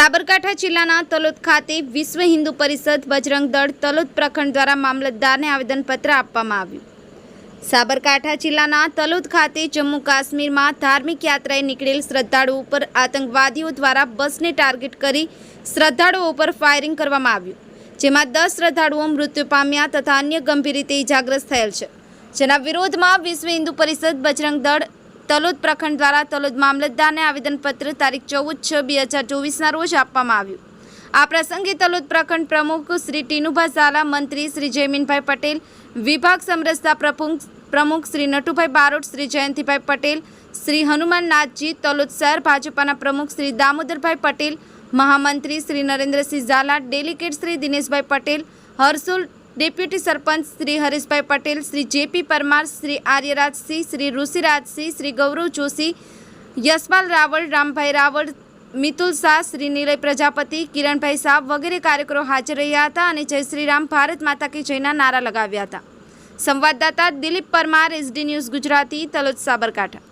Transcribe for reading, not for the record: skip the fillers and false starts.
સાબરકાંઠા જિલ્લાના તલોદ ખાતે વિશ્વ હિન્દુ પરિષદ બજરંગ દળ તલોદ પ્રખંડ દ્વારા મામલતદારને આવેદનપત્ર આપવામાં આવ્યું। સાબરકાંઠા જિલ્લાના તલોદ ખાતે જમ્મુ કાશ્મીરમાં ધાર્મિક યાત્રાએ નીકળેલ શ્રદ્ધાળુઓ ઉપર આતંકવાદીઓ દ્વારા બસને ટાર્ગેટ કરી શ્રદ્ધાળુઓ ઉપર ફાયરિંગ કરવામાં આવ્યું, જેમાં 10 શ્રદ્ધાળુઓ મૃત્યુ પામ્યા તથા અન્ય ગંભીર રીતે ઇજાગ્રસ્ત થયેલ છે, જેના વિરોધમાં વિશ્વ હિન્દુ પરિષદ બજરંગ દળ તલોદ પ્રખંડ દ્વારા તલોદ મામલતદારને આવેદનપત્ર તારીખ 14/6/2024ના રોજ આપવામાં આવ્યું। આ પ્રસંગે તલોદ પ્રખંડ પ્રમુખ શ્રી ટીનુભા ઝાલા, મંત્રી શ્રી જયમીનભાઈ પટેલ, વિભાગ સમરસતા પ્રમુખ શ્રી નટુભાઈ બારોટ, શ્રી જયંતિભાઈ પટેલ, શ્રી હનુમાનનાથજી, તલોદ શહેર ભાજપાના પ્રમુખ શ્રી દામોદરભાઈ પટેલ, મહામંત્રી શ્રી નરેન્દ્રસિંહ ઝાલા, ડેલિગેટ શ્રી દિનેશભાઈ પટેલ, હરસુલ, ડેપ્યુટી સરપંચ શ્રી હરીશભાઈ પટેલ, શ્રી જેપી પરમાર, શ્રી આર્યરાજસિંહ, શ્રી ઋષિરાજસિંહ, શ્રી ગૌરવ જોશી, યશપાલ રાવળ, રામભાઈ રાવળ, મિતુલ શાહ, શ્રી નિલય પ્રજાપતિ, કિરણભાઈ શાહ વગેરે કાર્યકરો હાજર રહ્યા હતા અને જય શ્રી રામ, ભારત માતા કી જયના નારા લગાવ્યા હતા। સંવાદદાતા દિલીપ પરમાર, SD ન્યૂઝ ગુજરાતી, તલોદ, સાબરકાંઠા।